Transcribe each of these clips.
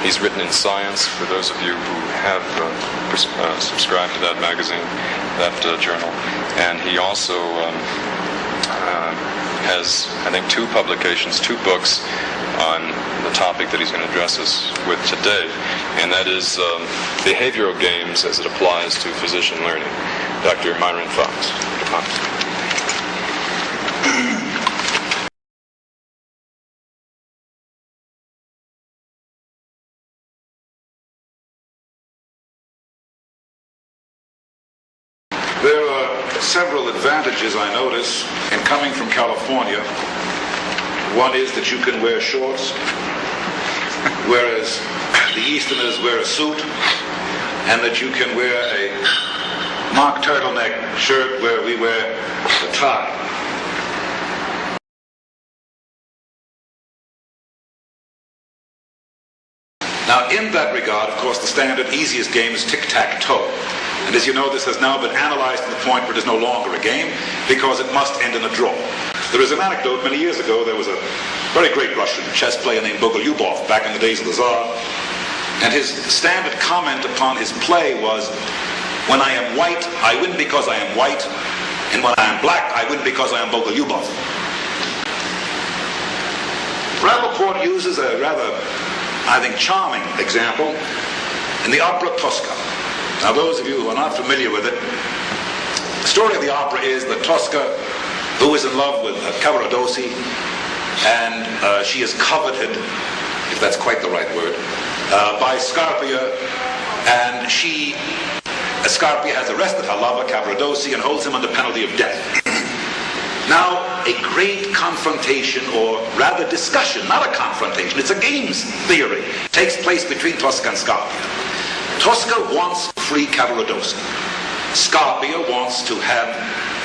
He's written in Science, for those of you who have subscribed to that magazine, that journal. And he also has, I think, 2 publications, 2 books on the topic that he's going to address us with today, and that is behavioral games as it applies to physician learning. Dr. Myron Fox. Dr. Fox. There are several advantages I notice in coming from California. One is that you can wear shorts, whereas the Easterners wear a suit, and that you can wear a mock turtleneck shirt where we wear a tie. Now, in that regard, of course, the standard easiest game is tic-tac-toe. And as you know, this has now been analyzed to the point where it is no longer a game, because it must end in a draw. There is an anecdote. Many years ago, there was a very great Russian chess player named Bogolyubov, back in the days of the Tsar, and his standard comment upon his play was, when I am white, I win because I am white, and when I am black, I win because I am Bogolyubov. Rappaport uses a rather, I think, charming example in the opera Tosca. Now, those of you who are not familiar with it, the story of the opera is that Tosca, who is in love with Cavaradossi, and she is coveted, if that's quite the right word, by Scarpia, and Scarpia has arrested her lover, Cavaradossi, and holds him under penalty of death. Now, a great confrontation, or rather discussion, not a confrontation, it's a games theory, takes place between Tosca and Scarpia. Tosca wants to free Cavaradossi. Scarpia wants to have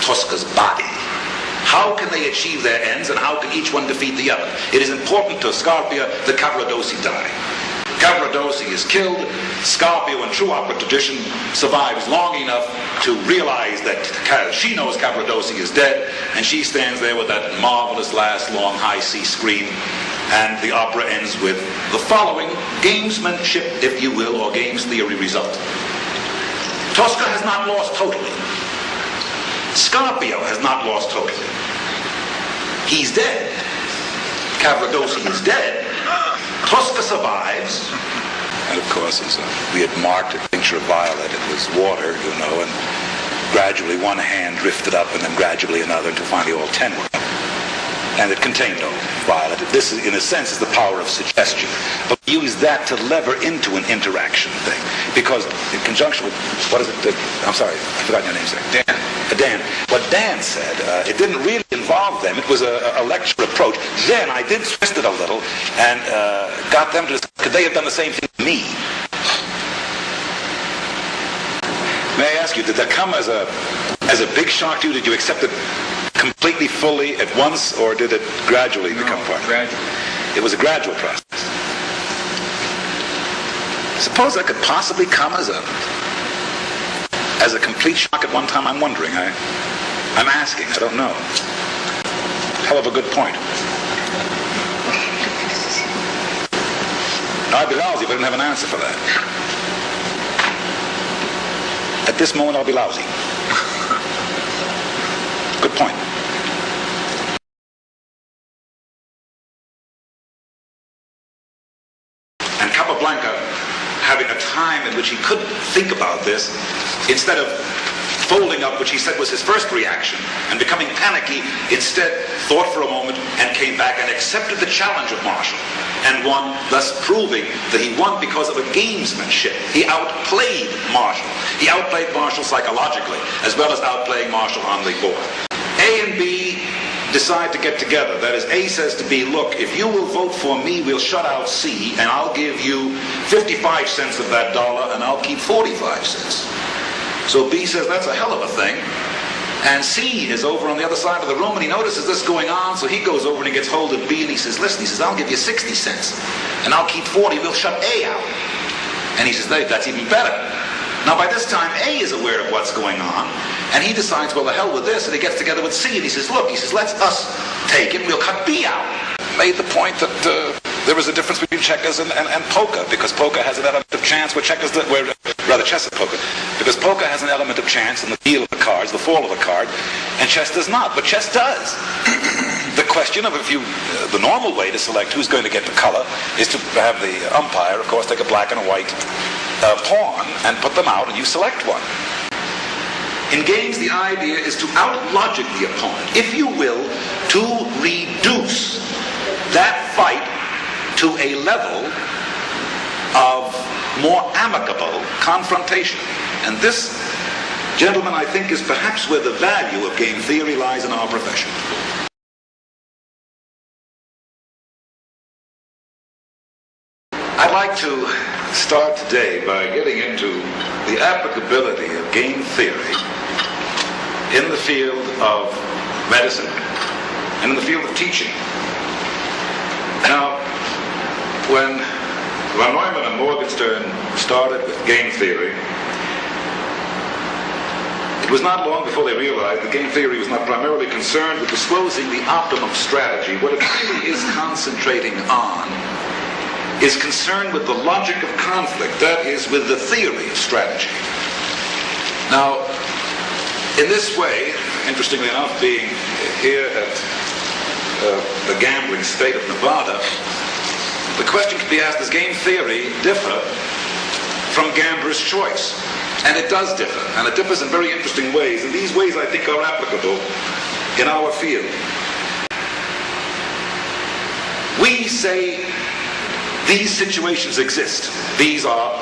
Tosca's body. How can they achieve their ends, and how can each one defeat the other? It is important to Scarpia that Cavaradossi die. Cavaradossi is killed. Scarpia, in true opera tradition, survives long enough to realize that she knows Cavaradossi is dead, and she stands there with that marvelous last long high C scream, and the opera ends with the following gamesmanship, if you will, or games theory result. Tosca has not lost totally. Scarpia has not lost totally. He's dead. Cavaradossi is dead. Tosca survives. And of course, as we had marked a tincture of violet, it was water, you know, and gradually one hand drifted up and then gradually another until finally all 10 were up. And it contained no violet. This, in a sense, is the power of suggestion. But we use that to lever into an interaction thing. Because in conjunction with, what is it? I'm sorry, I forgot your name, sir. Dan. What Dan said, it didn't really involve them. It was a lecture approach. Then I did twist it a little and got them to, could they have done the same thing to me? May I ask you, did that come as a big shock to you? Did you accept it completely, fully, at once, or did it gradually become part of it? Gradually. It was a gradual process. Suppose that could possibly come as a complete shock at one time. I'm wondering. I'm asking. I don't know. Hell of a good point. Now, I'd be lousy if I didn't have an answer for that. At this moment, I'll be lousy. Good point. And Capablanca, having a time in which he could think about this, instead of folding up, which he said was his first reaction, and becoming panicky, instead thought for a moment and came back and accepted the challenge of Marshall and won, thus proving that he won because of a gamesmanship. He outplayed Marshall. He outplayed Marshall psychologically, as well as outplaying Marshall on the board. A and B decide to get together. That is, A says to B, look, if you will vote for me, we'll shut out C, and I'll give you 55 cents of that dollar, and I'll keep 45 cents. So B says, that's a hell of a thing. And C is over on the other side of the room, and he notices this going on, so he goes over and he gets hold of B, and he says, listen, he says, I'll give you 60 cents, and I'll keep 40, we'll shut A out. And he says, that's even better. Now, by this time, A is aware of what's going on, and he decides, well, the hell with this, and he gets together with C, and he says, look, he says, let's us take it, and we'll cut B out. Made the point that there is a difference between checkers and poker, because poker has an element of chance where chess and poker, because poker has an element of chance in the deal of the cards, the fall of the card, and chess does not, but chess does. The question of the normal way to select who's going to get the color is to have the umpire, of course, take a black and a white pawn and put them out, and you select one. In games, the idea is to out-logic the opponent, if you will, to reduce that fight to a level of more amicable confrontation. And this, gentlemen, I think is perhaps where the value of game theory lies in our profession. I'd like to start today by getting into the applicability of game theory in the field of medicine and in the field of teaching. Now, when von Neumann and Morgenstern started with game theory, it was not long before they realized that game theory was not primarily concerned with disclosing the optimum strategy. What it really is concentrating on is concerned with the logic of conflict, that is, with the theory of strategy. Now, in this way, interestingly enough, being here at the gambling state of Nevada, the question can be asked, does game theory differ from gambler's choice? And it does differ, and it differs in very interesting ways, and these ways I think are applicable in our field. We say these situations exist. These are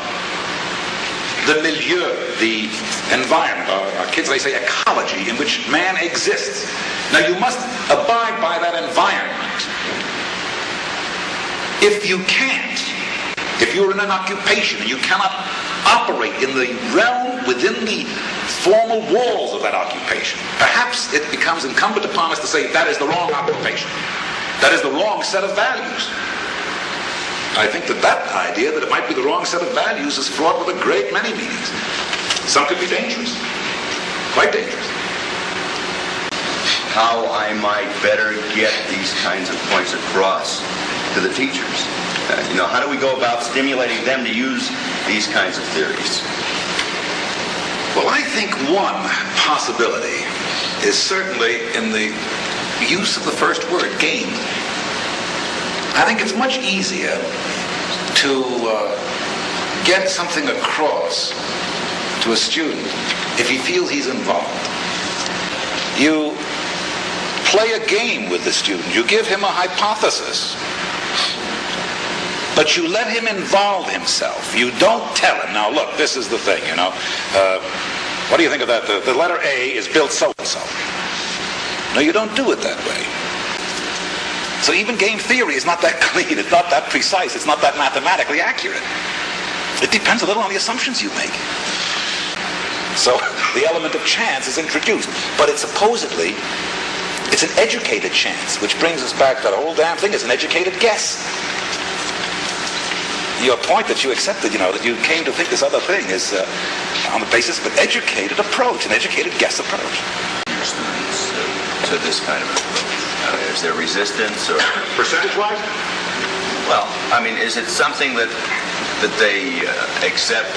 the milieu, the environment, our kids, they say ecology, in which man exists. Now you must abide by that environment. If you can't, if you're in an occupation and you cannot operate in the realm within the formal walls of that occupation, perhaps it becomes incumbent upon us to say that is the wrong occupation. That is the wrong set of values. I think that idea that it might be the wrong set of values is fraught with a great many meanings. Some could be dangerous, quite dangerous. How I might better get these kinds of points across to the teachers. How do we go about stimulating them to use these kinds of theories? Well, I think one possibility is certainly in the use of the first word, game. I think it's much easier to get something across to a student if he feels he's involved. You play a game with the student. You give him a hypothesis. But you let him involve himself. You don't tell him, now look, this is the thing, what do you think of that? The letter A is built so-and-so. No, you don't do it that way. So even game theory is not that clean, it's not that precise, it's not that mathematically accurate. It depends a little on the assumptions you make. So the element of chance is introduced, but it's an educated chance, which brings us back to the whole damn thing is an educated guess. Your point that you accepted, that you came to think this other thing is on the basis of an educated approach, an educated guess approach. Your students to this kind of approach. Is there resistance or percentage-wise? Well, is it something that they accept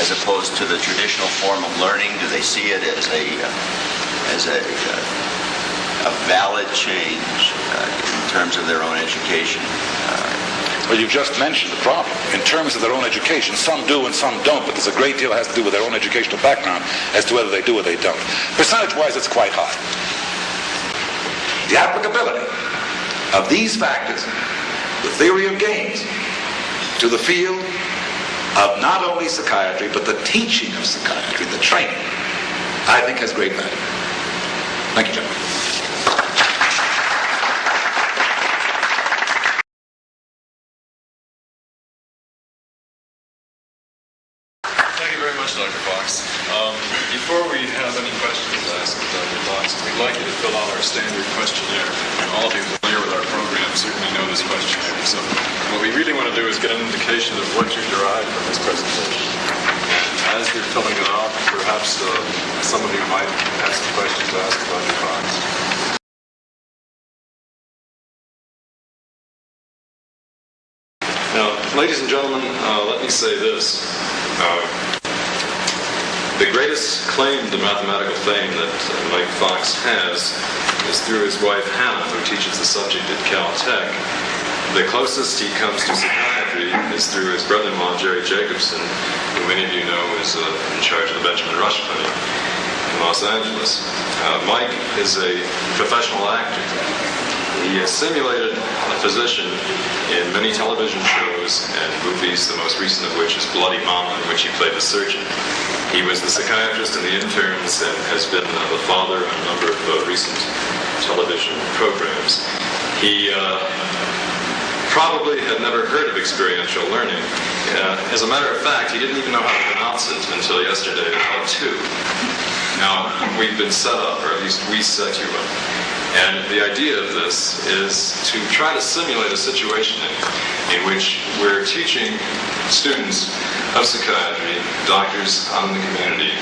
as opposed to the traditional form of learning? Do they see it as a valid change in terms of their own education? Well, you've just mentioned the problem. In terms of their own education, some do and some don't, but there's a great deal that has to do with their own educational background as to whether they do or they don't. Percentage-wise, it's quite high. The applicability of these factors, the theory of games, to the field of not only psychiatry, but the teaching of psychiatry, the training, I think has great value. Thank you, gentlemen. Thank you very much, Dr. Fox. Before we have any questions asked of Dr. Fox, we'd like you to fill out our standard questionnaire. All of you familiar with our program certainly know this questionnaire. So what we really want to do is get an indication of what you derived from this presentation. And as you're filling it out, perhaps some of you might have some questions to ask Dr. Fox. Ladies and gentlemen, let me say this. The greatest claim to mathematical fame that Mike Fox has is through his wife Hannah, who teaches the subject at Caltech. The closest he comes to psychiatry is through his brother-in-law, Jerry Jacobson, who many of you know is in charge of the Benjamin Rush Clinic in Los Angeles. Mike is a professional actor. He has simulated a physician in many television shows and movies, the most recent of which is Bloody Mama, in which he played the surgeon. He was the psychiatrist in The Interns and has been the father of a number of recent television programs. He probably had never heard of experiential learning. As a matter of fact, he didn't even know how to pronounce it until yesterday at 2. Now, we've been set up, or at least we set you up. And the idea of this is to try to simulate a situation in which we're teaching students of psychiatry, doctors out in the community,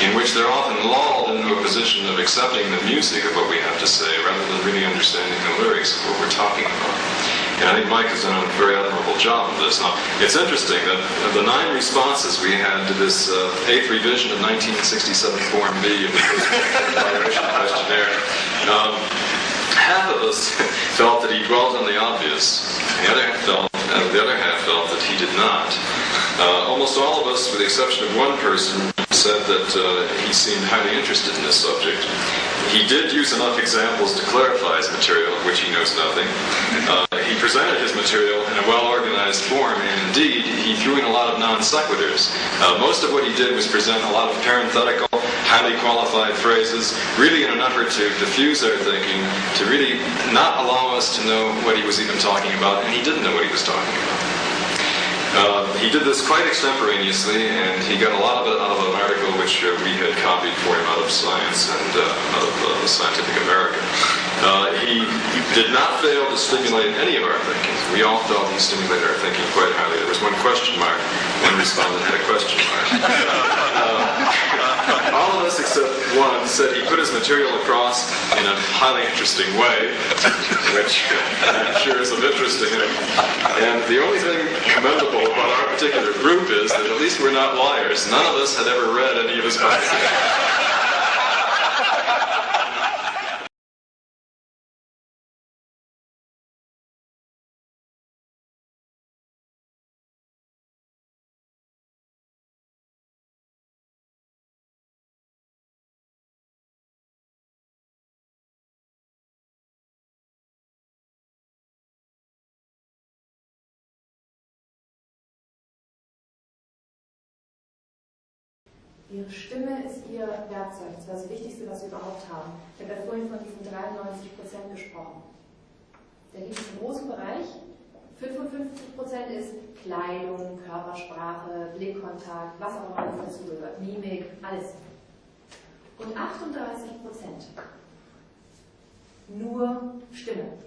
in which they're often lulled into a position of accepting the music of what we have to say rather than really understanding the lyrics of what we're talking about. And I think Mike has done a very admirable job of this. Now, it's interesting that of the 9 responses we had to this 8th revision of 1967 Form B of the evaluation questionnaire, half of us felt that he dwelt on the obvious, and the other half felt that he did not. Almost all of us, with the exception of one person, said that he seemed highly interested in this subject. He did use enough examples to clarify his material, of which he knows nothing. He presented his material in a well-organized form, and indeed, he threw in a lot of non sequiturs. Most of what he did was present a lot of parenthetical, highly qualified phrases, really in an effort to diffuse our thinking, to really not allow us to know what he was even talking about, and he didn't know what he was talking about. He did this quite extemporaneously, and he got a lot of it out of an article which we had copied for him out of Science and out of Scientific American. He did not fail to stimulate any of our thinking. We all felt he stimulated our thinking quite highly. There was one question mark. One respondent had a question mark. All of us except one said he put his material across in a highly interesting way, which I'm sure is of interest to him. And the only thing commendable about our particular group is that at least we're not liars. None of us had ever read any of his books. Ihre Stimme ist Ihr Werkzeug, das war das Wichtigste, was wir überhaupt haben. Ich habe ja vorhin von diesen 93% gesprochen. Da gibt es einen großen Bereich, 55% ist Kleidung, Körpersprache, Blickkontakt, was auch immer alles dazugehört, Mimik, alles. Und 38% nur Stimme.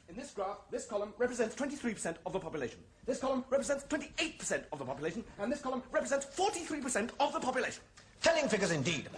In this graph, this column represents 23% of the population. This column represents 28% of the population, and this column represents 43% of the population. Telling figures indeed.